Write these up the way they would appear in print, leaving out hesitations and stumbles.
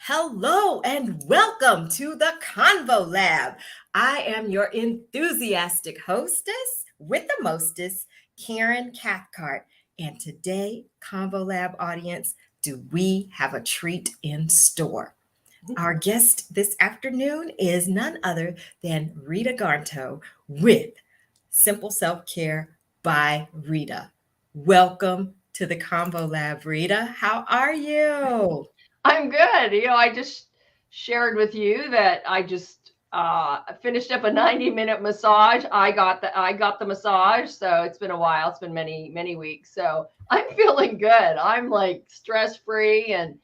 Hello and welcome to the Convo Lab. I am your enthusiastic hostess with the mostest, Kayren Cathcart. And today, Convo Lab audience, do we have a treat in store? Our guest this afternoon is none other than Rita Garnto with Simple Self Care by Rita. Welcome to the Convo Lab, Rita. How are you? I'm good. I just shared with you that I just finished up a 90-minute massage. I got the massage, so it's been a while. It's been many weeks. So I'm feeling good. I'm like stress free and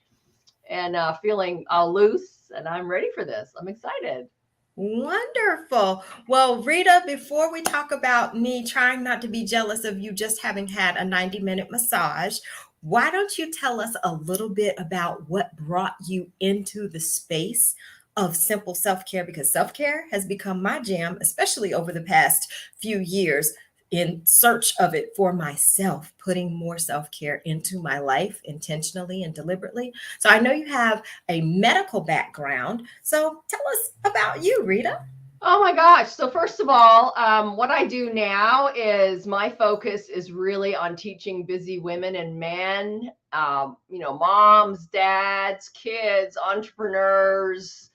feeling loose, and I'm ready for this. I'm excited. Wonderful. Well, Rita, before we talk about me trying not to be jealous of you just having had a 90-minute massage, why don't you tell us a little bit about what brought you into the space of simple self care? Because self care has become my jam, especially over the past few years in search of it for myself, putting more self care into my life intentionally and deliberately. So I know you have a medical background. So tell us about you, Rita. Oh my gosh. So first of all, what I do now is my focus is really on teaching busy women and men, moms, dads, kids, entrepreneurs,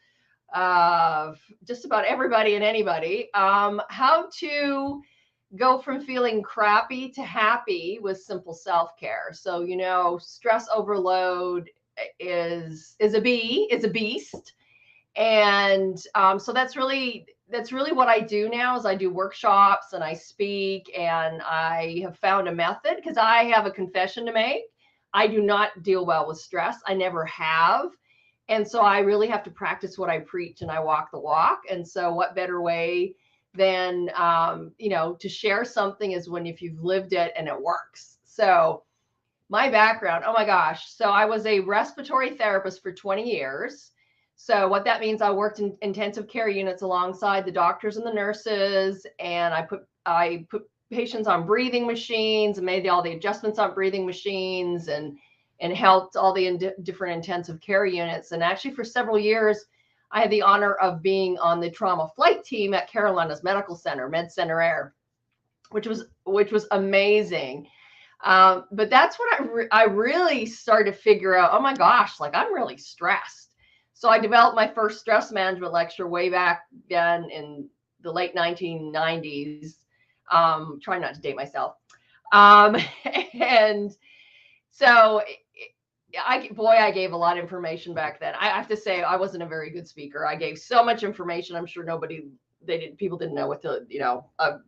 just about everybody and anybody, how to go from feeling crappy to happy with simple self-care. So, stress overload is a beast. And so that's really what I do now is I do workshops and I speak, and I have found a method because I have a confession to make. I do not deal well with stress. I never have. And so I really have to practice what I preach, and I walk the walk. And so what better way than to share something is when if you've lived it and it works. So my background, oh my gosh. So I was a respiratory therapist for 20 years. So what that means, I worked in intensive care units alongside the doctors and the nurses, and I put patients on breathing machines and made all the adjustments on breathing machines and helped all the different intensive care units. And actually, for several years, I had the honor of being on the trauma flight team at Carolina's Medical Center, Med Center Air, which was amazing. But that's when I really started to figure out, oh my gosh, like I'm really stressed. So I developed my first stress management lecture way back then in the late 1990s. Trying not to date myself. Um, and so I gave a lot of information back then. I have to say I wasn't a very good speaker. I gave so much information. I'm sure people didn't know what to,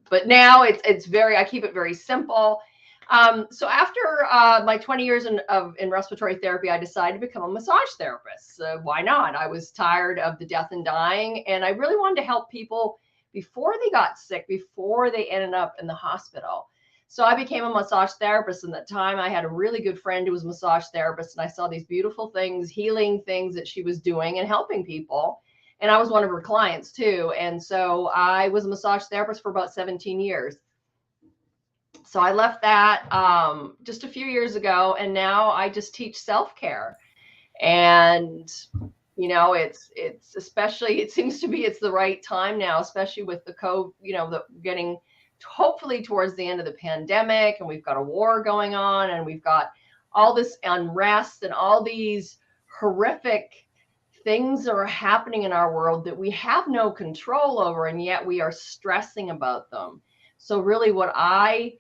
but now it's very, I keep it very simple. So after my 20 years in respiratory therapy, I decided to become a massage therapist. So why not? I was tired of the death and dying, and I really wanted to help people before they got sick, before they ended up in the hospital. So I became a massage therapist. And at the time, I had a really good friend who was a massage therapist, and I saw these beautiful things, healing things that she was doing and helping people. And I was one of her clients too. And so I was a massage therapist for about 17 years. So I left that just a few years ago, and now I just teach self-care. And it's especially, it seems to be it's the right time now, especially with the COVID, the getting hopefully towards the end of the pandemic, and we've got a war going on, and we've got all this unrest and all these horrific things that are happening in our world that we have no control over, and yet we are stressing about them. So really what I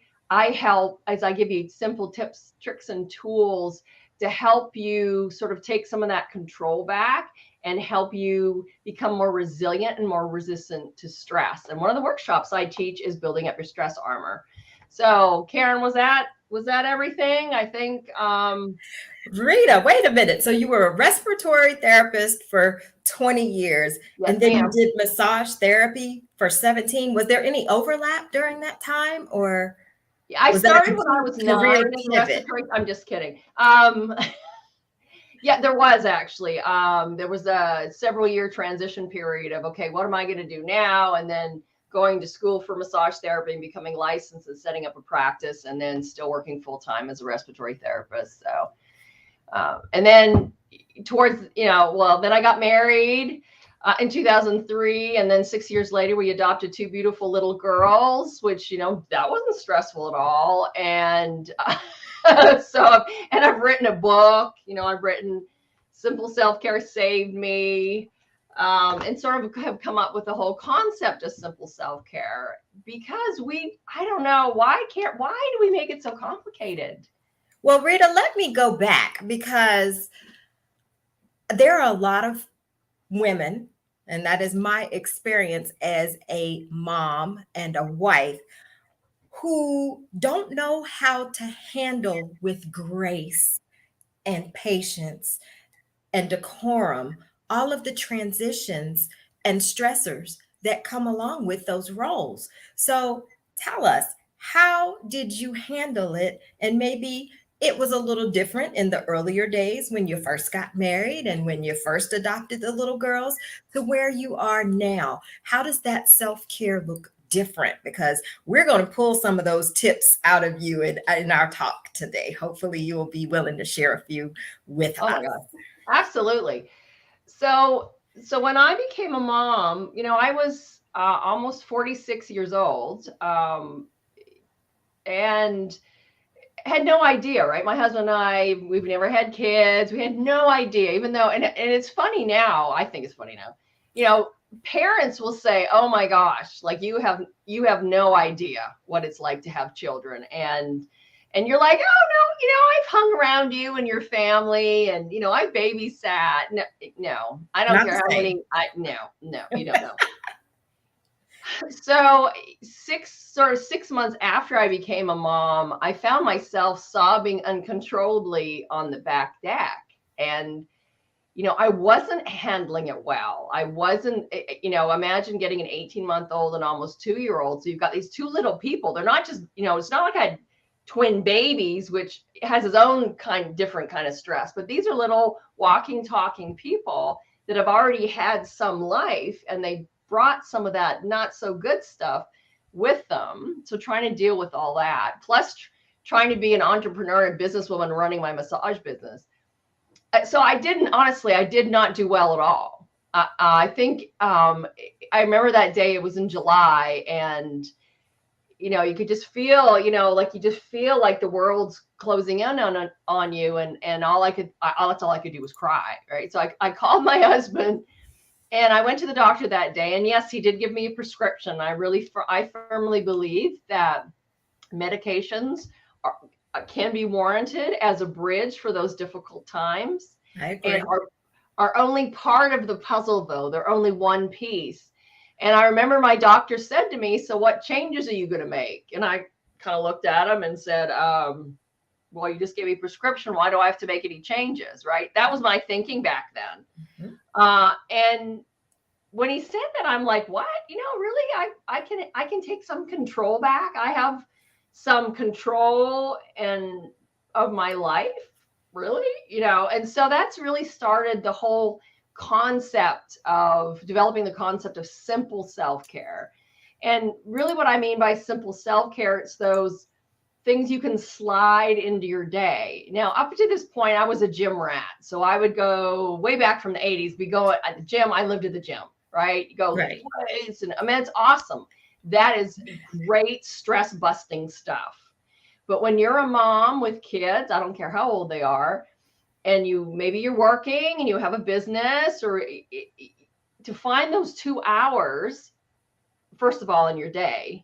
help as I give you simple tips, tricks, and tools to help you sort of take some of that control back and help you become more resilient and more resistant to stress. And one of the workshops I teach is building up your stress armor. So Kayren, was that everything? I think Rita, wait a minute. So you were a respiratory therapist for 20 years yes, and then you ma'am. did massage therapy for 17. Was there any overlap during that time or Yeah, I was that a started when I complete was career 9 in pivot? respiratory. I'm just kidding. Yeah, there was actually. There was a several year transition period of, okay, what am I going to do now? And then going to school for massage therapy and becoming licensed and setting up a practice, and then still working full time as a respiratory therapist. So, and then towards, well, then I got married in 2003. And then 6 years later, we adopted two beautiful little girls, which, that wasn't stressful at all. And and I've written a book, I've written Simple Self-Care Saved Me, and sort of have come up with the whole concept of simple self-care because I don't know, why do we make it so complicated? Well, Rita, let me go back because there are a lot of women, and that is my experience as a mom and a wife, who don't know how to handle with grace and patience and decorum all of the transitions and stressors that come along with those roles. So tell us, how did you handle it? And maybe it was a little different in the earlier days when you first got married and when you first adopted the little girls to where you are now. How does that self-care look different? Because we're going to pull some of those tips out of you in our talk today. Hopefully you will be willing to share a few with Oh my us. God. Absolutely. So when I became a mom, I was almost 46 years old, and had no idea, right? My husband and I, we've never had kids. We had no idea, even though, and it's funny now. I think it's funny now. Parents will say, "Oh my gosh, like you have no idea what it's like to have children," and you're like, "Oh no, I've hung around you and your family, and I babysat." No, I don't Not care the how same. many. No, you don't know. So 6 months after I became a mom, I found myself sobbing uncontrollably on the back deck, and I wasn't handling it well. I wasn't, imagine getting an 18-month-old and almost 2-year-old. So you've got these two little people. They're not just, it's not like I had twin babies, which has its own different kind of stress, but these are little walking, talking people that have already had some life, and they brought some of that not so good stuff with them. So trying to deal with all that, plus trying to be an entrepreneur and businesswoman running my massage business. So I did not do well at all. I think I remember that day. It was in July, and you could just feel, like you just feel like the world's closing in on you, and that's all I could do was cry, right? So I called my husband, and I went to the doctor that day, and yes, he did give me a prescription. I firmly believe that medications can be warranted as a bridge for those difficult times, I and agree. are only part of the puzzle, though. They're only one piece. And I remember my doctor said to me, "So what changes are you going to make?" And I kind of looked at him and said, "Well, you just gave me a prescription. Why do I have to make any changes?" Right? That was my thinking back then. Mhm. And when he said that, I'm like, "What? Really? I can take some control back. I have some control of my life, really." And so that's really started the whole concept of developing the concept of simple self-care. And really what I mean by simple self-care, it's those things you can slide into your day. Now, up to this point, I was a gym rat. So I would go way back from the 80s. We go at the gym. I lived at the gym, right? You go lift Right. weights, and I mean, it's awesome. That is great stress busting stuff. But when you're a mom with kids, I don't care how old they are, and maybe you're working and you have a business, or to find those 2 hours, first of all, in your day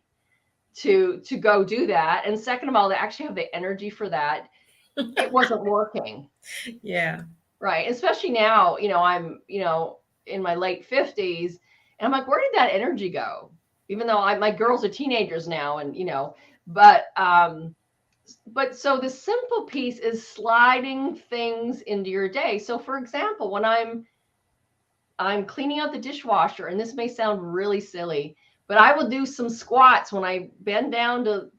to go do that, and second of all, to actually have the energy for that, it wasn't working. Yeah. Right. Especially now, I'm, in my late 50s, and I'm like, where did that energy go? Even though my girls are teenagers now, and, but so the simple piece is sliding things into your day. So for example, when I'm cleaning out the dishwasher, and this may sound really silly, but I will do some squats when I bend down to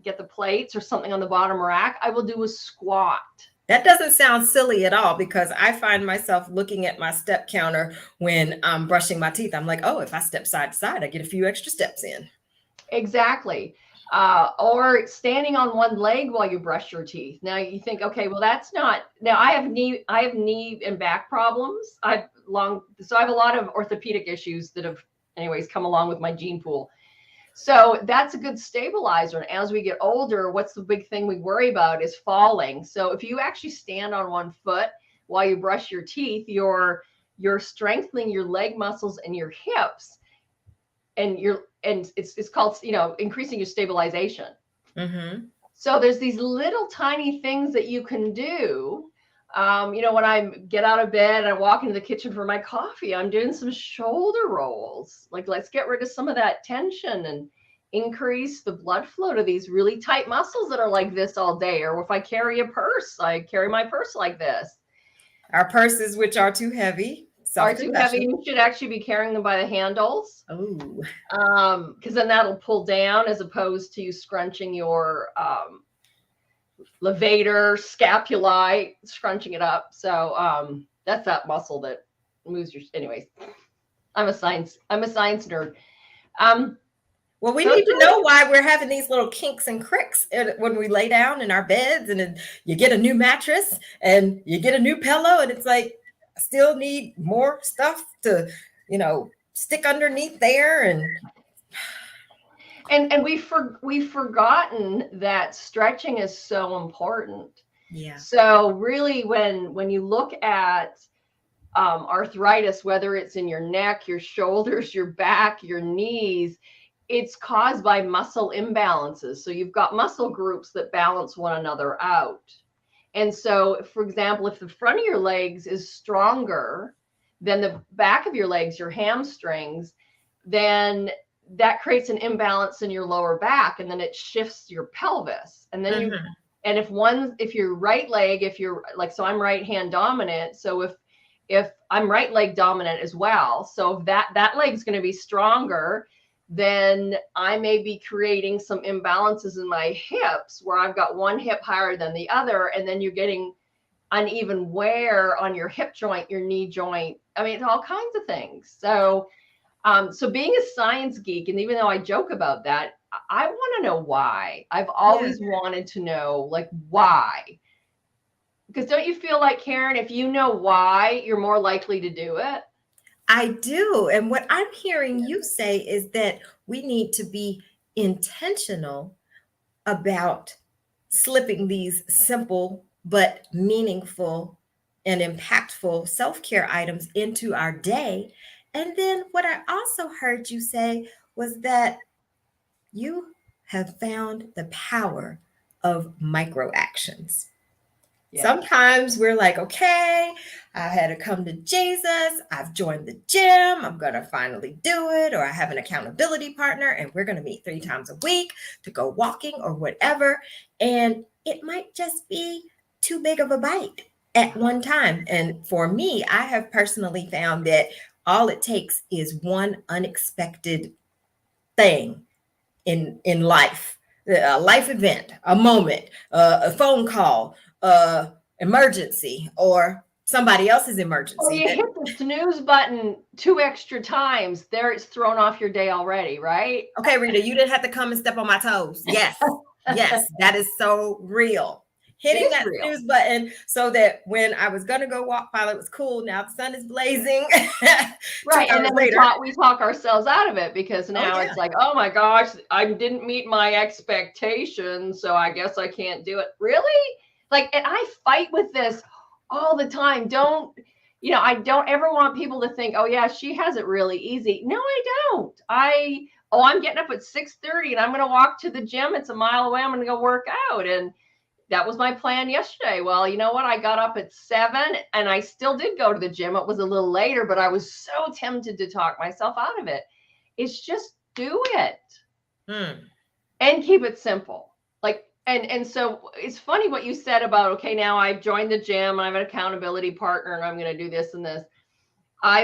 get the plates or something on the bottom rack. I will do a squat. That doesn't sound silly at all because I find myself looking at my step counter when I'm brushing my teeth. I'm like, oh, if I step side to side, I get a few extra steps in. Exactly. Or standing on one leg while you brush your teeth. Now you think, okay, well that's not. Now I have knee and back problems. So I have a lot of orthopedic issues that have, anyways, come along with my gene pool. So that's a good stabilizer. And as we get older, what's the big thing we worry about is falling. So if you actually stand on one foot while you brush your teeth, you're strengthening your leg muscles and your hips, and it's called, increasing your stabilization. Mm-hmm. So there's these little tiny things that you can do. When I get out of bed and I walk into the kitchen for my coffee, I'm doing some shoulder rolls. Like, let's get rid of some of that tension and increase the blood flow to these really tight muscles that are like this all day. Or if I carry a purse, I carry my purse like this. Our purses, which are too heavy, Are too heavy. self-confession. You should actually be carrying them by the handles. Oh, Because then that'll pull down, as opposed to you scrunching your levator, scapulae, scrunching it up. So that's that muscle that moves your. Anyways, I'm a science nerd. well, we So need to know why we're having these little kinks and cricks when we lay down in our beds, and then you get a new mattress and you get a new pillow, and it's like, I still need more stuff to, stick underneath there. and we've forgotten that stretching is so important. Yeah. So really, when you look at arthritis, whether it's in your neck, your shoulders, your back, your knees, it's caused by muscle imbalances. So you've got muscle groups that balance one another out. And so, for example, if the front of your legs is stronger than the back of your legs, your hamstrings, then that creates an imbalance in your lower back, and then it shifts your pelvis. And then and if your right leg, if you're like, so I'm right hand dominant. So if I'm right leg dominant as well, so if that leg's going to be stronger, then I may be creating some imbalances in my hips where I've got one hip higher than the other. And then you're getting uneven wear on your hip joint, your knee joint. I mean, it's all kinds of things. So, so being a science geek, and even though I joke about that, I want to know why. I've always wanted to know, like, why. Because don't you feel like, Kayren, if you know why, you're more likely to do it? I do. And what I'm hearing you say is that we need to be intentional about slipping these simple but meaningful and impactful self-care items into our day. And then what I also heard you say was that you have found the power of micro actions. Yeah. Sometimes we're like, okay, I had to come to Jesus. I've joined the gym. I'm going to finally do it. Or I have an accountability partner and we're going to meet 3 times a week to go walking or whatever. And it might just be too big of a bite at one time. And for me, I have personally found that all it takes is one unexpected thing in life, a life event, a moment, a phone call, emergency, or somebody else's emergency. Well, you hit the snooze button 2 extra times, there it's thrown off your day already, right? Okay, Rita, you didn't have to come and step on my toes. Yes, yes, that is so real. Hitting that snooze button so that when I was going to go walk while it was cool, now the sun is blazing. Right. And then we talk ourselves out of it, because now it's like, oh my gosh, I didn't meet my expectations, so I guess I can't do it. Really? Like, and I fight with this all the time. I don't ever want people to think, oh yeah, she has it really easy. No, I don't. I'm getting up at 6:30 and I'm going to walk to the gym. It's a mile away. I'm going to go work out. And that was my plan yesterday. Well, you know what? I got up at 7 and I still did go to the gym. It was a little later, but I was so tempted to talk myself out of it. It's just do it and keep it simple. Like, and so it's funny what you said about, okay, now I've joined the gym, I have an accountability partner, and I'm going to do this and this.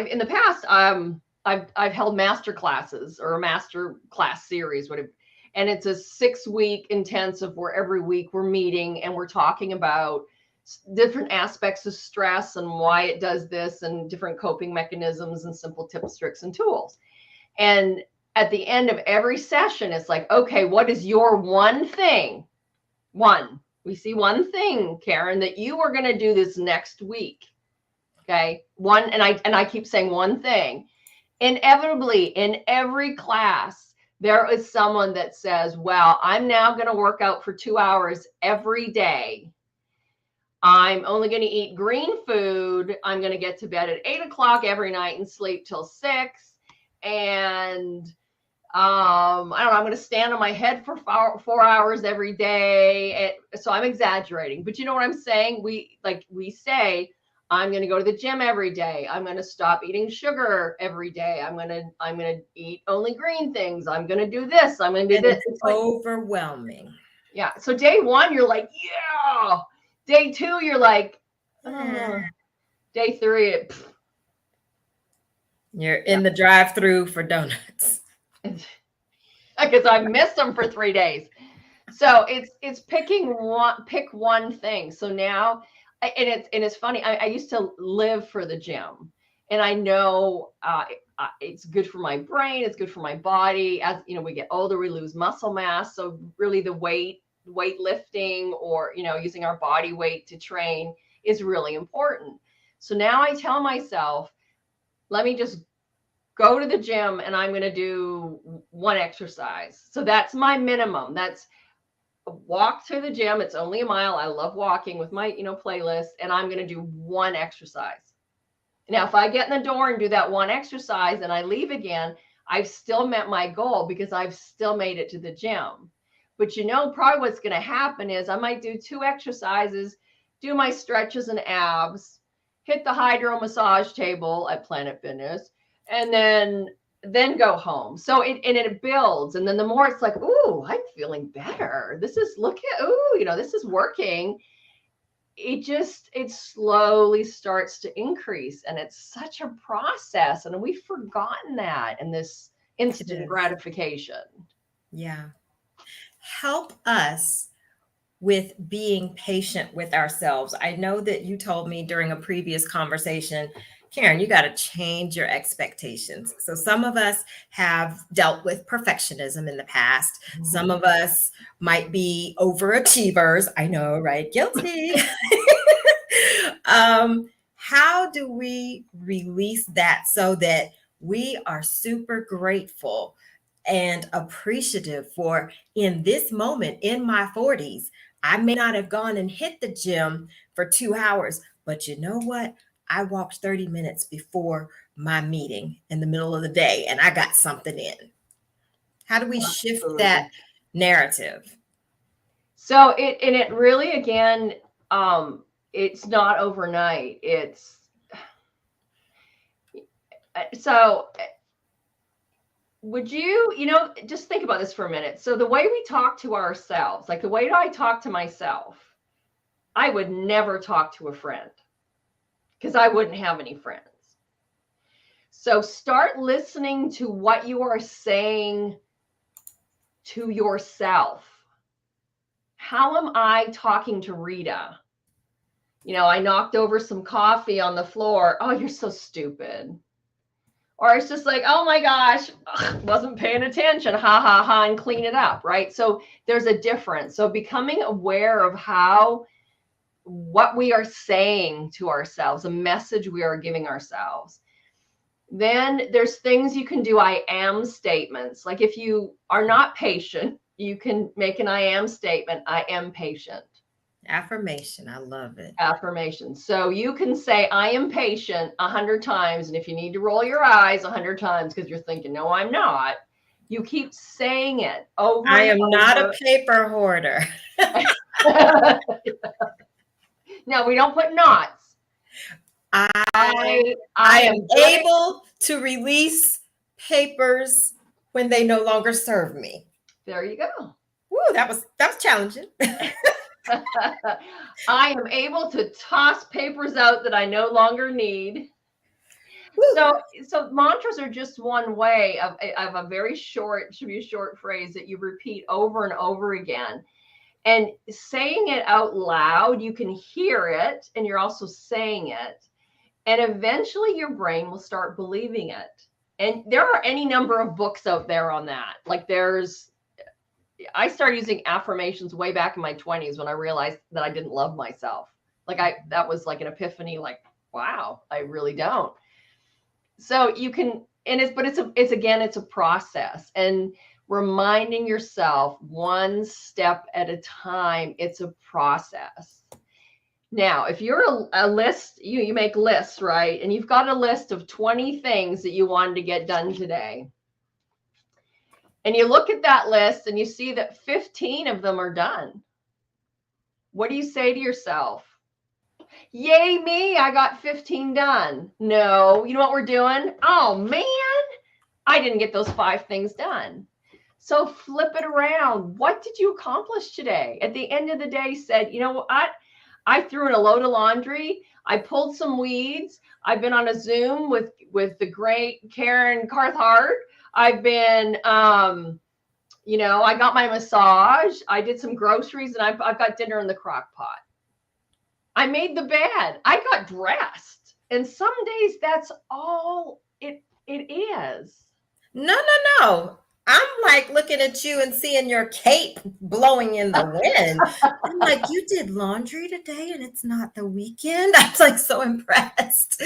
In the past, I've held master classes or a master class series, whatever. And it's a 6-week intensive where every week we're meeting and we're talking about different aspects of stress and why it does this and different coping mechanisms and simple tips, tricks, and tools. And at the end of every session, it's like, okay, what is your one thing? We see one thing, Kayren, that you are going to do this next week. Okay. One, and I keep saying one thing. Inevitably, in every class, there is someone that says, well, I'm now going to work out for 2 hours every day. I'm only going to eat green food. I'm going to get to bed at 8 o'clock every night and sleep till 6. And I don't know, I'm going to stand on my head for 4 hours every day. So I'm exaggerating, but you know what I'm saying? We say, I'm going to go to the gym every day. I'm going to stop eating sugar every day. I'm going to eat only green things. I'm going to do this. I'm going to do this. It's overwhelming. Yeah. So day 1, you're like, yeah. Day 2, you're like, day 3, you're in the drive-through for donuts. Because I missed them for 3 days. So it's pick one thing. So now, and it's funny. I used to live for the gym, and I know it's good for my brain. It's good for my body. As you know, we get older, we lose muscle mass. So really, the weightlifting or using our body weight to train is really important. So now I tell myself, let me just go to the gym and I'm going to do one exercise. So that's my minimum. That's walk to the gym. It's only a mile. I love walking with my, playlist, and I'm going to do one exercise. Now, if I get in the door and do that one exercise and I leave again, I've still met my goal because I've still made it to the gym. But probably what's going to happen is I might do 2 exercises, do my stretches and abs, hit the hydro massage table at Planet Fitness, and then go home. So it builds. And then the more it's like, ooh, I'm feeling better. This is this is working. It slowly starts to increase. And it's such a process. And we've forgotten that in this instant gratification. Yeah. Help us with being patient with ourselves. I know that you told me during a previous conversation, Kayren, you got to change your expectations. So some of us have dealt with perfectionism in the past. Mm-hmm. Some of us might be overachievers. I know, right? Guilty. How do we release that so that we are super grateful and appreciative for, in this moment in my 40s, I may not have gone and hit the gym for 2 hours, but you know what? I walked 30 minutes before my meeting in the middle of the day and I got something in. How do we shift that narrative? So it really, again, it's not overnight. So would you, just think about this for a minute. So the way we talk to ourselves, like the way I talk to myself, I would never talk to a friend because I wouldn't have any friends. So start listening to what you are saying to yourself. How am I talking to Rita? I knocked over some coffee on the floor. Oh, you're so stupid. Or it's just like, oh my gosh, wasn't paying attention, ha, ha, ha, and clean it up, right? So there's a difference. So becoming aware of what we are saying to ourselves, a message we are giving ourselves. Then there's things you can do, I am statements. Like if you are not patient, you can make an I am statement, I am patient. Affirmation. I love it. Affirmation. So you can say, I am patient 100 times. And if you need to roll your eyes 100 times because you're thinking, no, I'm not, you keep saying it over. I am not a paper hoarder. No, we don't put knots. I am able to release papers when they no longer serve me. There you go. Woo, that was challenging. I am able to toss papers out that I no longer need. So mantras are just one way of a very short, should be a short phrase that you repeat over and over again. And saying it out loud, you can hear it and you're also saying it. And eventually your brain will start believing it. And there are any number of books out there on that. Like I started using affirmations way back in my 20s when I realized that I didn't love myself. That was like an epiphany, like, wow, I really don't. So you can, it's a process, and reminding yourself one step at a time, it's a process. Now, if you're a list, you make lists, right? And you've got a list of 20 things that you wanted to get done today. And you look at that list and you see that 15 of them are done. What do you say to yourself? Yay me, I got 15 done. No, you know what we're doing? Oh man, I didn't get those 5 things done. So flip it around. What did you accomplish today? At the end of the day, said, you know what? I threw in a load of laundry. I pulled some weeds. I've been on a Zoom with the great Kayren Cathcart. I've been, I got my massage. I did some groceries, and I've got dinner in the crock pot. I made the bed. I got dressed. And some days that's all it is. No. I'm like looking at you and seeing your cape blowing in the wind. I'm like, you did laundry today and it's not the weekend? I was like so impressed.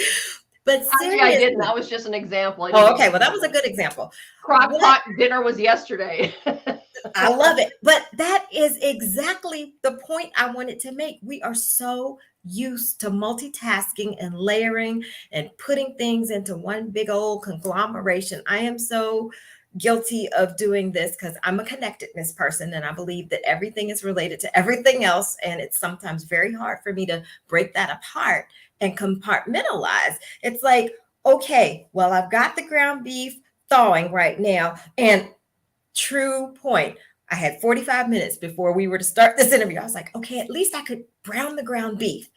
But seriously, I didn't. That was just an example. Oh, okay. Well, that was a good example. Crock pot dinner was yesterday. I love it. But that is exactly the point I wanted to make. We are so used to multitasking and layering and putting things into one big old conglomeration. I am so guilty of doing this because I'm a connectedness person, and I believe that everything is related to everything else. And it's sometimes very hard for me to break that apart and compartmentalize. It's like, okay, well, I've got the ground beef thawing right now. And true point, I had 45 minutes before we were to start this interview. I was like, okay, at least I could brown the ground beef.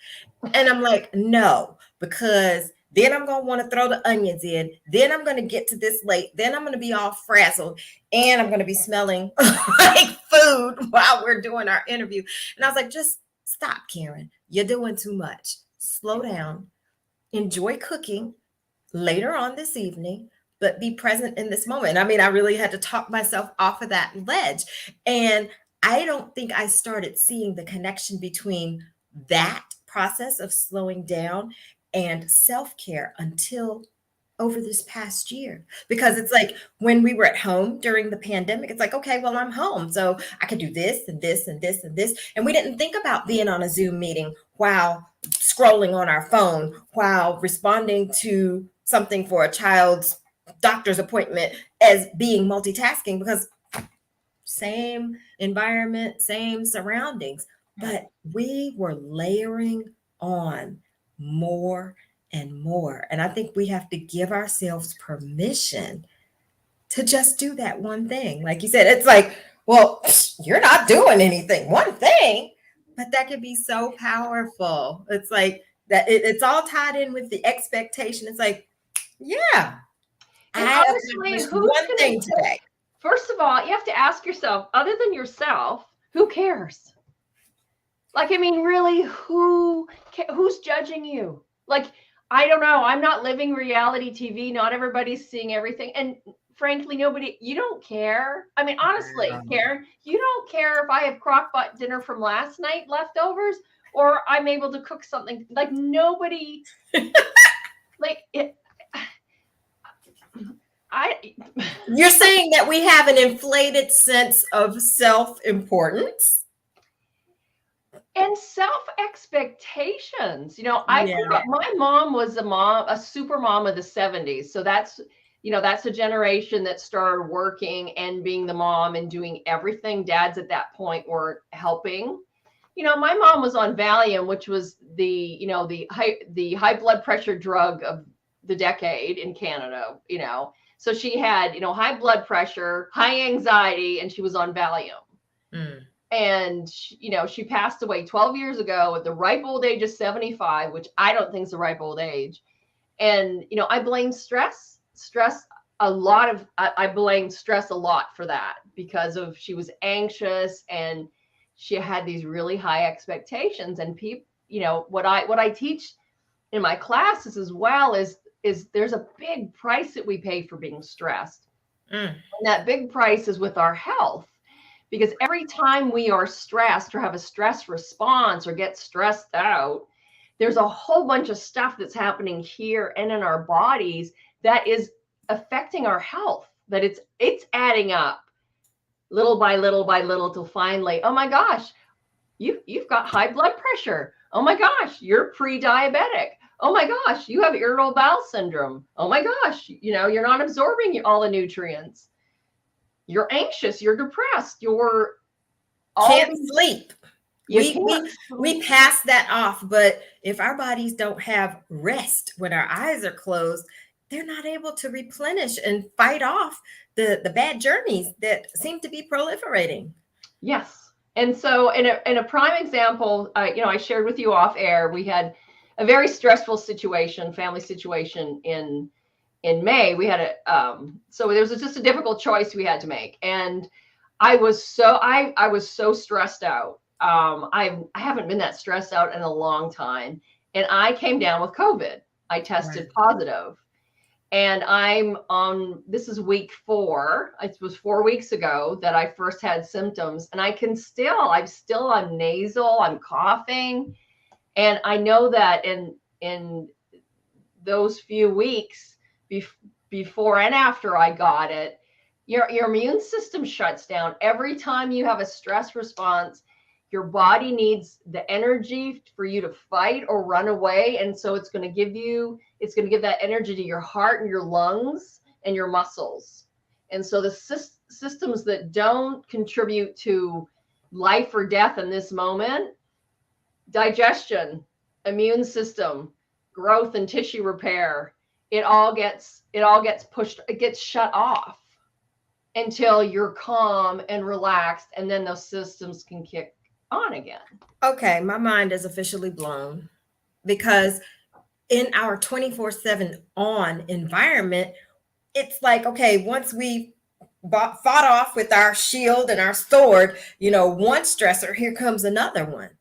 And I'm like, no, because then I'm going to want to throw the onions in. Then I'm going to get to this late. Then I'm going to be all frazzled. And I'm going to be smelling like food while we're doing our interview. And I was like, just stop, Kayren. You're doing too much. Slow down. Enjoy cooking later on this evening, but be present in this moment. I mean, I really had to talk myself off of that ledge. And I don't think I started seeing the connection between that process of slowing down and self-care until over this past year. Because it's like when we were at home during the pandemic, it's like, okay, well, I'm home. So I could do this and this and this and this. And we didn't think about being on a Zoom meeting while scrolling on our phone, while responding to something for a child's doctor's appointment as being multitasking, because same environment, same surroundings, but we were layering on more and more. And I think we have to give ourselves permission to just do that one thing. Like you said, it's like, well, you're not doing anything, one thing, but that could be so powerful. It's like that it's all tied in with the expectation. It's like, yeah, and I honestly, accomplished one thing today. First of all, you have to ask yourself, other than yourself, who cares? Like, I mean, really, who's judging you? Like, I don't know. I'm not living reality TV. Not everybody's seeing everything. And frankly, you don't care. I mean, honestly, Kayren, you don't care if I have crock-pot dinner from last night leftovers, or I'm able to cook something. Like, nobody, like it. You're saying that we have an inflated sense of self-importance and self-expectations. I grew up, my mom was a super mom of the 70s. So that's a generation that started working and being the mom and doing everything. Dads at that point weren't helping. My mom was on Valium, which was the high blood pressure drug of the decade in Canada, So she had, high blood pressure, high anxiety, and she was on Valium. And, she passed away 12 years ago at the ripe old age of 75, which I don't think is the ripe old age. And, I blame stress a lot. I blame stress a lot for that, because she was anxious and she had these really high expectations. And people, what I teach in my classes as well is is there's a big price that we pay for being stressed. Mm. And that big price is with our health. Because every time we are stressed or have a stress response or get stressed out, there's a whole bunch of stuff that's happening here and in our bodies that is affecting our health, that it's adding up little by little by little till finally, oh my gosh, you've got high blood pressure. Oh my gosh, you're pre-diabetic. Oh my gosh, you have irritable bowel syndrome. Oh my gosh, you're not absorbing all the nutrients. You're anxious, you're depressed, you're Can't sleep. You We can't. we pass that off, but if our bodies don't have rest when our eyes are closed, they're not able to replenish and fight off the bad journeys that seem to be proliferating. Yes. And so in a prime example, I shared with you off air, we had a very stressful situation, family situation in May. We had so there was just a difficult choice we had to make. And I was so stressed out. I haven't been that stressed out in a long time. And I came down with COVID. I tested positive. And this is week 4. It was 4 weeks ago that I first had symptoms. And I'm nasal, I'm coughing. And I know that in those few weeks before and after I got it, your immune system shuts down. Every time you have a stress response, your body needs the energy for you to fight or run away. And so it's going to give that energy to your heart and your lungs and your muscles. And so the systems that don't contribute to life or death in this moment, digestion, immune system, growth and tissue repair, it all gets pushed, it gets shut off until you're calm and relaxed, and then those systems can kick on again. Okay, my mind is officially blown because in our 24/7 on environment, it's like, okay, once we fought off with our shield and our sword, one stressor, here comes another one.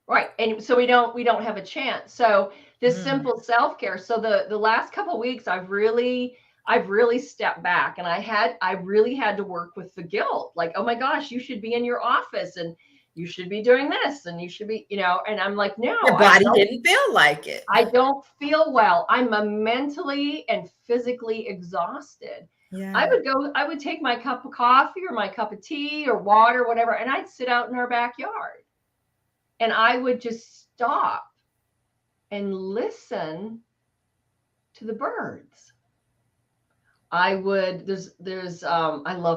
Right. And so we don't have a chance. So this simple self-care. So the last couple of weeks I've really stepped back, and I really had to work with the guilt. Like, oh my gosh, you should be in your office and you should be doing this and you should be, and I'm like, no, your body didn't feel like it. I don't feel well. I'm mentally and physically exhausted. Yeah. I would take my cup of coffee or my cup of tea or water, whatever, and I'd sit out in our backyard. And I would just stop and listen to the birds. I love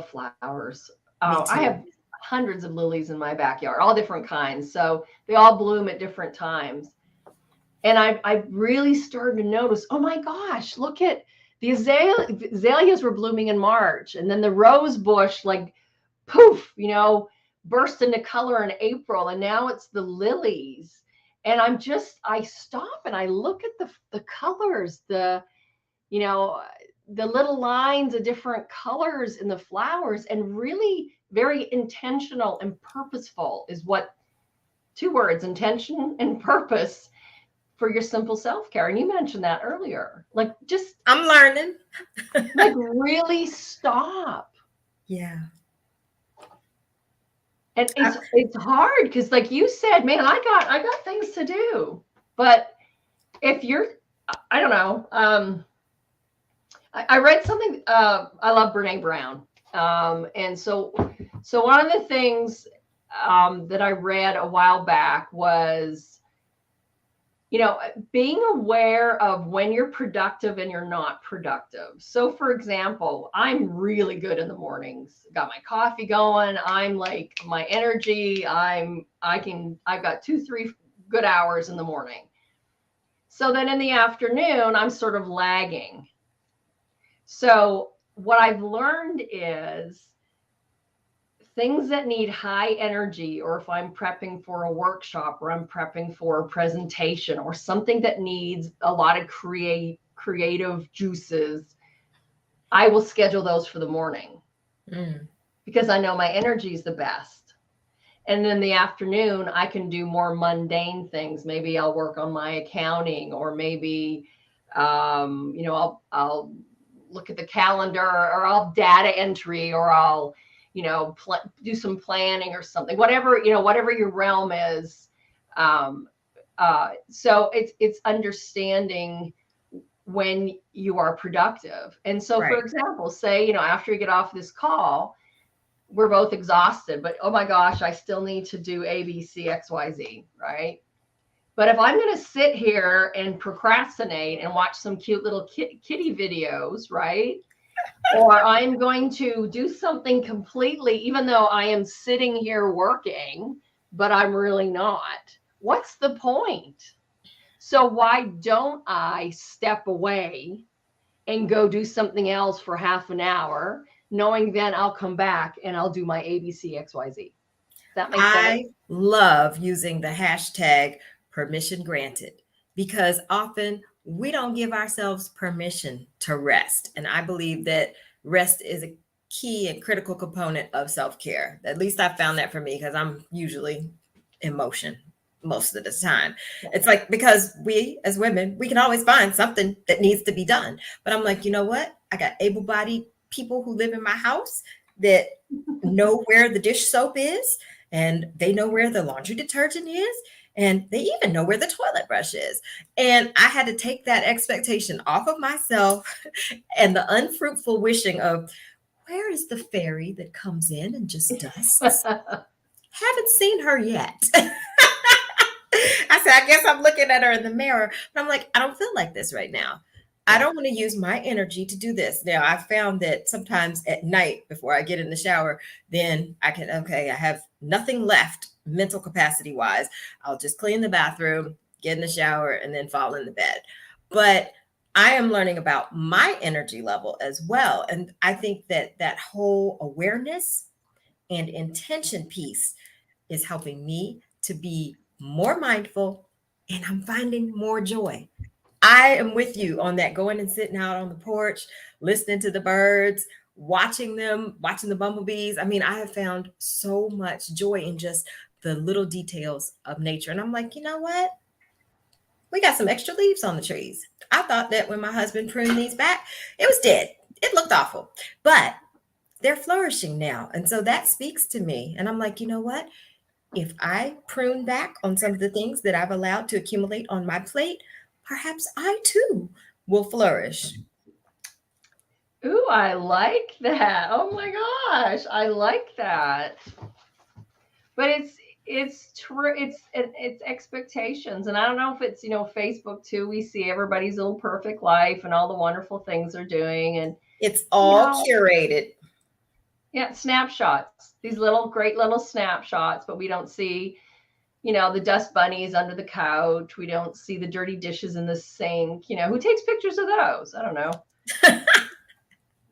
flowers. I have hundreds of lilies in my backyard, all different kinds. So they all bloom at different times. And I really started to notice, oh my gosh, look at the azaleas were blooming in March. And then the rose bush, like poof, burst into color in April. And now it's the lilies. And I stop and I look at the colors, the little lines of different colors in the flowers, and really very intentional and purposeful is what 2 words, intention and purpose, for your simple self-care. And you mentioned that earlier, like just I'm learning. like really stop. Yeah. And it's hard because, like you said, man, I got things to do. But if you're, I don't know, I read something. I love Brene Brown, and so one of the things that I read a while back was, being aware of when you're productive and you're not productive. So for example, I'm really good in the mornings, got my coffee going. I'm like my energy. I've got 2-3 good hours in the morning. So then in the afternoon, I'm sort of lagging. So what I've learned is things that need high energy, or if I'm prepping for a workshop or I'm prepping for a presentation or something that needs a lot of creative juices, I will schedule those for the morning because I know my energy is the best. And in the afternoon, I can do more mundane things. Maybe I'll work on my accounting, or maybe I'll look at the calendar, or I'll data entry, or I'll, do some planning or something, whatever your realm is. Um, so it's understanding when you are productive. And so, for Right. example, say, after you get off this call, we're both exhausted, but oh my gosh, I still need to do A, B, C, X, Y, Z, right? But if I'm going to sit here and procrastinate and watch some cute little kitty videos, right? Or I'm going to do something completely, even though I am sitting here working, but I'm really not. What's the point? So why don't I step away and go do something else for half an hour, knowing then I'll come back and I'll do my ABCXYZ? Does that make sense? I love using the hashtag permission granted because often we don't give ourselves permission to rest. And I believe that rest is a key and critical component of self care. At least I found that for me because I'm usually in motion most of the time. It's like because we as women, we can always find something that needs to be done. But I'm like, you know what? I got able bodied people who live in my house that know where the dish soap is and they know where the laundry detergent is and they even know where the toilet brush is. And I had to take that expectation off of myself and the unfruitful wishing of where is the fairy that comes in and just dusts? Haven't seen her yet. I said, I guess I'm looking at her in the mirror, but I'm like, I don't feel like this right now. I Yeah. don't want to use my energy to do this. Now, I found that sometimes at night before I get in the shower, then I can, okay, I have nothing left mental capacity wise. I'll just clean the bathroom, get in the shower, and then fall in the bed. But I am learning about my energy level as well. And I think that that whole awareness and intention piece is helping me to be more mindful and I'm finding more joy. I am with you on that going and sitting out on the porch, listening to the birds, watching them, watching the bumblebees. I mean, I have found so much joy in just the little details of nature. And I'm like, you know what? We got some extra leaves on the trees. I thought that when my husband pruned these back, it was dead. It looked awful, but they're flourishing now. And so that speaks to me. And I'm like, you know what? If I prune back on some of the things that I've allowed to accumulate on my plate, perhaps I too will flourish. Ooh, I like that. Oh my gosh, I like that. But it's true. It's expectations, and I don't know if it's Facebook too. We see everybody's little perfect life and all the wonderful things they're doing, and It's you all know, curated. yeah, snapshots. These little great little snapshots, but we don't see the dust bunnies under the couch. We don't see the dirty dishes in the sink. Who takes pictures of those? I don't know.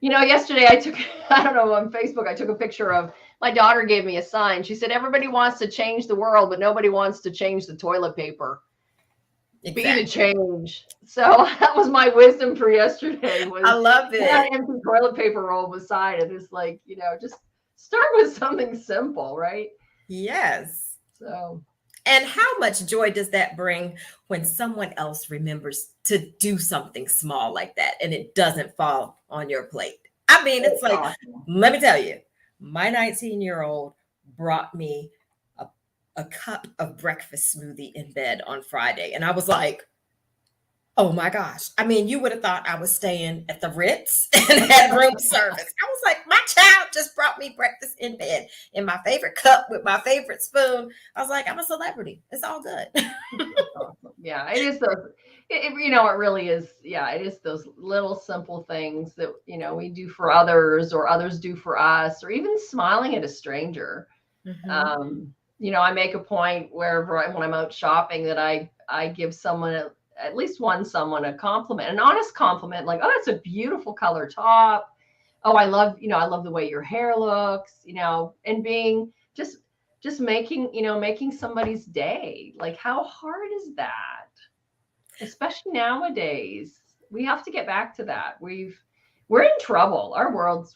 Yesterday I took, I don't know, on Facebook, I took a picture of my daughter gave me a sign. She said, everybody wants to change the world, but nobody wants to change the toilet paper. Be the Exactly. change. So that was my wisdom for yesterday I was love that it. empty toilet paper roll beside it. It's like, just start with something simple, right? Yes. So And how much joy does that bring when someone else remembers to do something small like that and it doesn't fall on your plate? I mean, it's it's like, awesome. let me tell you, my 19-year-old brought me a, a cup of breakfast smoothie in bed on Friday. And I was like, oh my gosh. I mean, you would have thought I was staying at the Ritz and had room service. I was like, my child just brought me breakfast in bed in my favorite cup with my favorite spoon. I was like, I'm a celebrity. It's all good. That's awesome. Yeah, it is those. It really is. Yeah, it is those little simple things that we do for others, or others do for us, or even smiling at a stranger. Mhm. I make a point wherever when I'm out shopping that I give someone at least someone a compliment, an honest compliment, like, oh, that's a beautiful color top. Oh, I love the way your hair looks, and being just making somebody's day. Like, how hard is that? Especially nowadays. We have to get back to that. We're in trouble.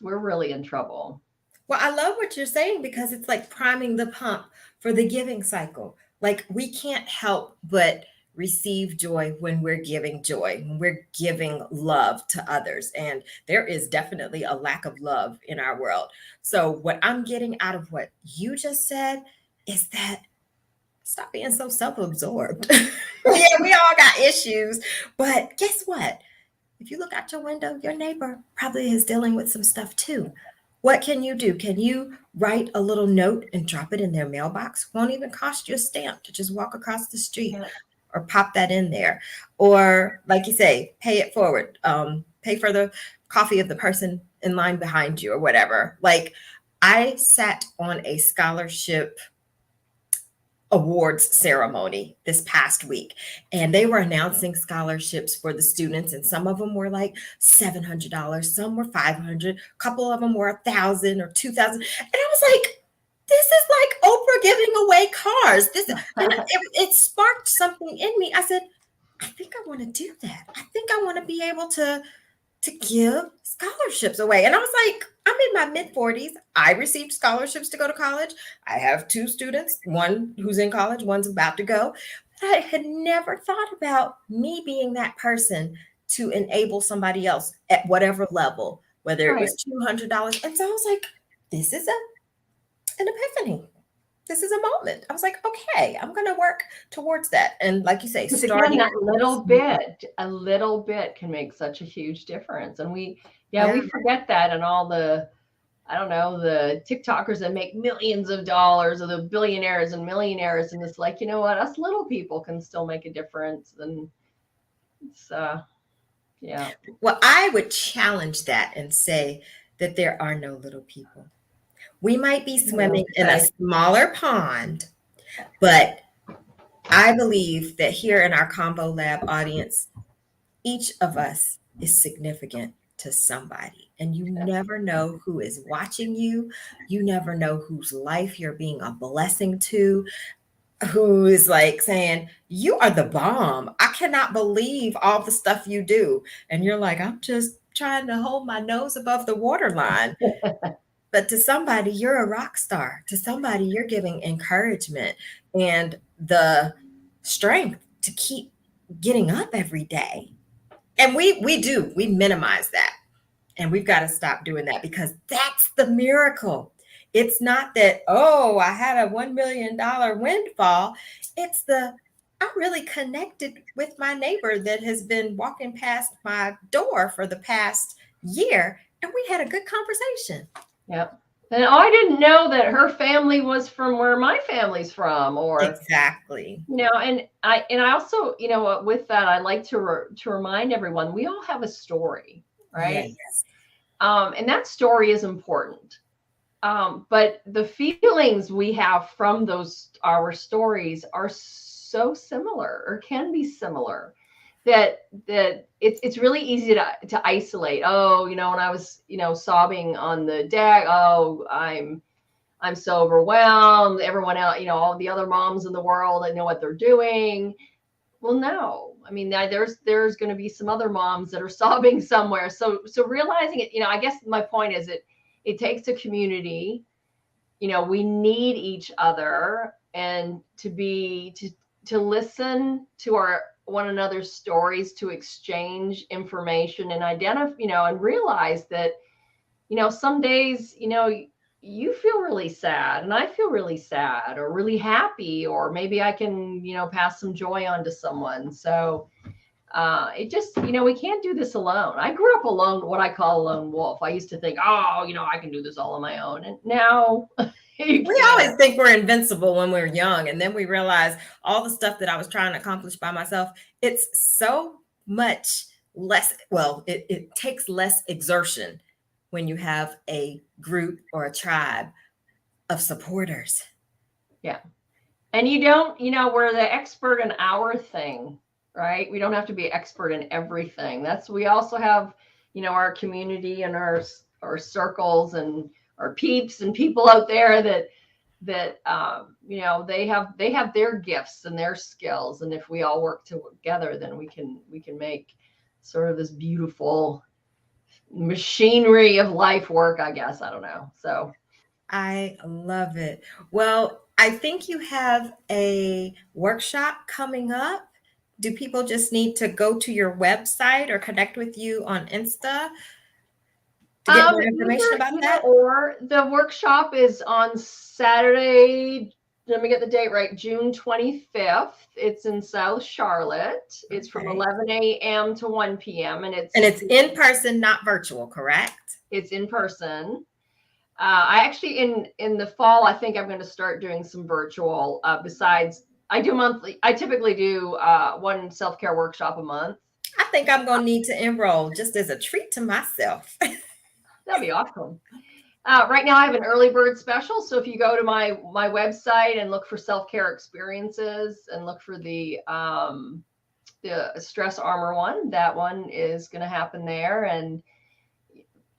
We're really in trouble. Well, I love what you're saying because it's like priming the pump for the giving cycle. Like we can't help but receive joy when we're giving joy, when we're giving love to others. And there is definitely a lack of love in our world. So, what I'm getting out of what you just said is that stop being so self absorbed. Yeah, we all got issues, but guess what? If you look out your window, your neighbor probably is dealing with some stuff too. What can you do? Can you write a little note and drop it in their mailbox? Won't even cost you a stamp to just walk across the street Yeah. or pop that in there. Or, like you say, pay it forward. Pay for the coffee of the person in line behind you or whatever. Like, I sat on a scholarship awards ceremony this past week, and they were announcing scholarships for the students, and some of them were like $700, some were 500, a couple of them were 1,000 or 2,000, and I was like, this is like Oprah giving away cars. This, and it sparked something in me. I said, I think I want to do that. I think I want to be able to give scholarships away. And I was like, I'm in my mid 40s. I received scholarships to go to college. I have two students, one who's in college, one's about to go. But I had never thought about me being that person to enable somebody else at whatever level, whether it Right. was $200. And so I was like, this is an epiphany. This is a moment. I was like, okay, I'm going to work towards that. And like you say, Because again, starting that small. a little bit can make such a huge difference. And Yeah. we forget that in all the, I don't know, the TikTokers that make millions of dollars or the billionaires and millionaires. And it's like, you know what, us little people can still make a difference. And it's, yeah. Well, I would challenge that and say that there are no little people. We might be swimming in a Okay. smaller pond, but I believe that here in our Combo Lab audience, each of us is significant to somebody. And you never know who is watching you. You never know whose life you're being a blessing to, who is like saying, you are the bomb. I cannot believe all the stuff you do. And you're like, I'm just trying to hold my nose above the waterline. But to somebody, you're a rock star. To somebody, you're giving encouragement and the strength to keep getting up every day. And we minimize that. And we've got to stop doing that because that's the miracle. It's not that, oh, I had a $1 million windfall. It's I'm really connected with my neighbor that has been walking past my door for the past year. And we had a good conversation. Yep. And I didn't know that her family was from where my family's from, or Exactly. and I also, with that, I like to remind everyone we all have a story, right? Yes. And that story is important. But the feelings we have from those our stories are so similar, or can be similar, that it's really easy to isolate. Oh, when I was sobbing on the deck, oh, I'm so overwhelmed. Everyone else, all the other moms in the world, I know what they're doing. Well, no, I mean, there's going to be some other moms that are sobbing somewhere. So realizing it, I guess my point is it takes a community. We need each other, and to listen to our one another's stories, to exchange information and identify, and realize that, some days, you feel really sad and I feel really sad, or really happy, or maybe I can, pass some joy on to someone. So it just, we can't do this alone. I grew up alone, what I call a lone wolf. I used to think, oh, I can do this all on my own. And now you We can't. always think we're invincible when we're young. And then we realize all the stuff that I was trying to accomplish by myself, it's so much less. Well, it takes less exertion when you have a group or a tribe of supporters. Yeah. And you don't, we're the expert in our thing, right? We don't have to be expert in everything. We also have, our community and our circles and our peeps and people out there that they have their gifts and their skills. And if we all work together, then we can make sort of this beautiful machinery of life work, I guess. I don't know. So I love it. Well, I think you have a workshop coming up Do people just need to go to your website or connect with you on Insta to get more information about Either that? or. The workshop is on Saturday. Let me get the date right. June 25th. It's in South Charlotte. It's from Okay. 11 a.m. to 1 p.m. and And it's in person, not virtual, correct? it's in person. I actually in the fall, I think I'm going to start doing some virtual. Besides, I do monthly. I typically do one self-care workshop a month. I think I'm going to need to enroll just as a treat to myself. That'd be awesome. Right now, I have an early bird special. So if you go to my website and look for self-care experiences and look for the stress armor one, that one is going to happen there. And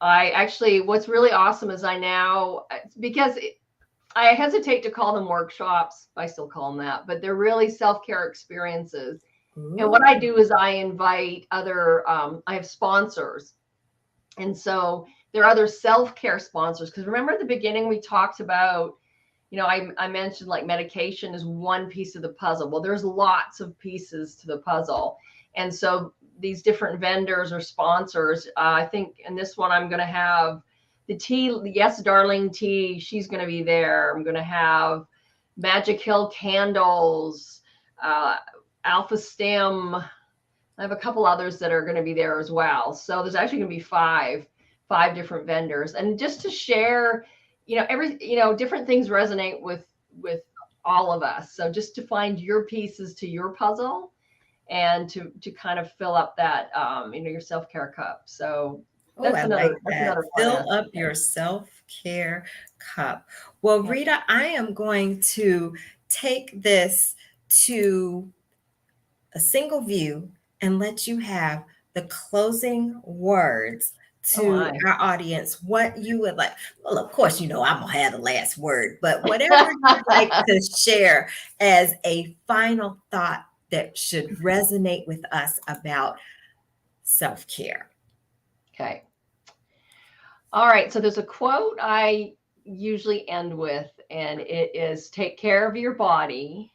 I actually, what's really awesome is because I hesitate to call them workshops. I still call them that, but they're really self-care experiences. And what Ooh. I do is I invite I have sponsors. And so there are other self-care sponsors. Because remember at the beginning, we talked about, I mentioned like medication is one piece of the puzzle. Well, there's lots of pieces to the puzzle. And so these different vendors or sponsors, I think in this one, I'm going to have the tea. Yes, Darling Tea. She's going to be there. I'm going to have Magic Hill Candles, Alpha Stem. I have a couple others that are going to be there as well. So there's actually going to be five different vendors. And just to share, different things resonate with all of us. So just to find your pieces to your puzzle and to kind of fill up that, your self-care cup. So Oh, I like that's that. another fun Fill up aspect. your self-care cup. Well, Yeah. Rita, I am going to take this to a single view and let you have the closing words Oh to my. our audience, what you would like. Well, of course, I'm going to have the last word, but whatever you'd like to share as a final thought that should resonate with us about self-care. Okay. All right. So there's a quote I usually end with, and it is take care of your body.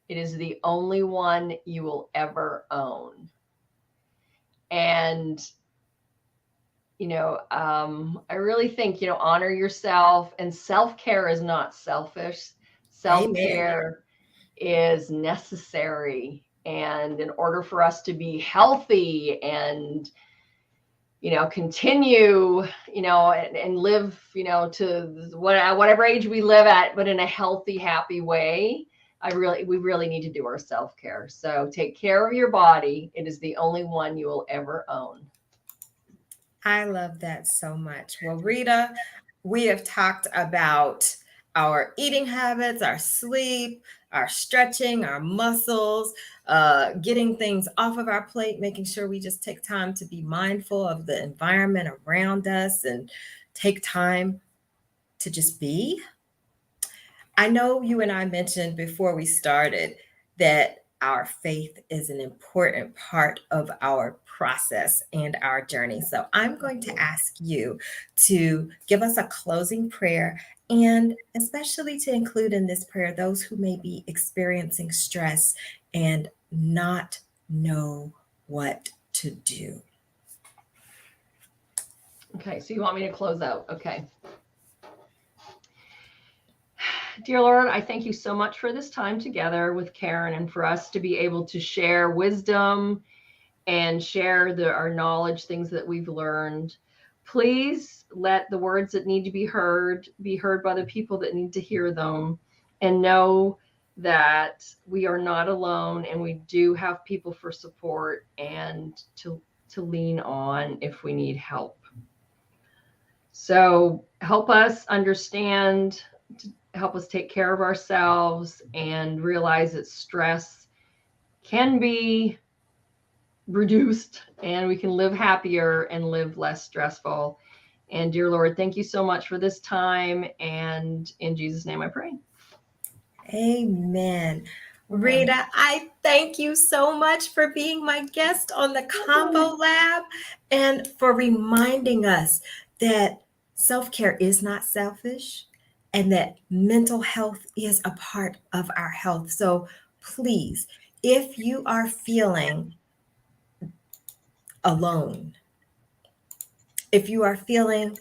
It is the only one you will ever own. And, I really think, honor yourself, and self-care is not selfish. Amen. Self-care is necessary. And in order for us to be healthy and continue, and live, to whatever age we live at, but in a healthy, happy way. We really need to do our self-care. So take care of your body. It is the only one you will ever own. I love that so much. Well, Rita, we have talked about our eating habits, our sleep, our stretching, our muscles, getting things off of our plate, making sure we just take time to be mindful of the environment around us and take time to just be. I know you and I mentioned before we started that our faith is an important part of our process and our journey. So I'm going to ask you to give us a closing prayer, and especially to include in this prayer those who may be experiencing stress and not know what to do. Okay, so you want me to close out? Okay. Dear Lord, I thank you so much for this time together with Kayren, and for us to be able to share wisdom and share our knowledge, things that we've learned. Please let the words that need to be heard by the people that need to hear them, and know that we are not alone, and we do have people for support and to lean on if we need help. So help us understand, help us take care of ourselves, and realize that stress can be reduced and we can live happier and live less stressful. And dear Lord, thank you so much for this time. And in Jesus' name I pray. Amen. Amen. Rita, I thank you so much for being my guest on the Convo Lab and for reminding us that self-care is not selfish and that mental health is a part of our health. So please, If you are feeling alone, if you are feeling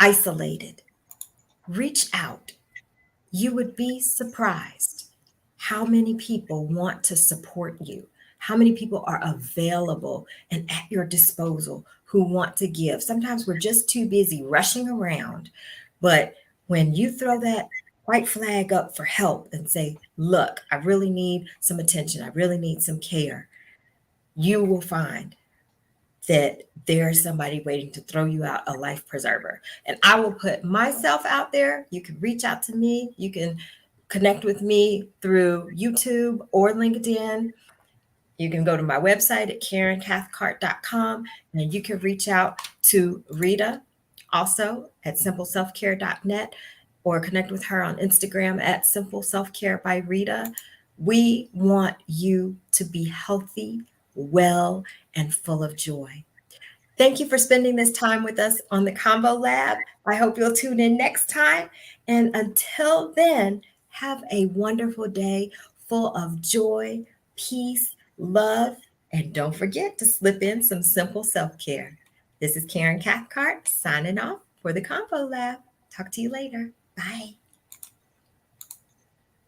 isolated, reach out. You would be surprised how many people want to support you, how many people are available and at your disposal who want to give. Sometimes we're just too busy rushing around, but when you throw that white flag up for help and say, look, I really need some attention, I really need some care, you will find that there's somebody waiting to throw you out a life preserver. And I will put myself out there. You can reach out to me. You can connect with me through YouTube or LinkedIn. You can go to my website at KayrenCathcart.com and you can reach out to Rita also at simpleselfcare.net or connect with her on Instagram at Simple Self Care by Rita. We want you to be healthy, well, and full of joy. Thank you for spending this time with us on the Convo Lab. I hope you'll tune in next time. And until then, have a wonderful day full of joy, peace, love, and don't forget to slip in some simple self care. This is Kayren Cathcart signing off for the Convo Lab. Talk to you later. Bye.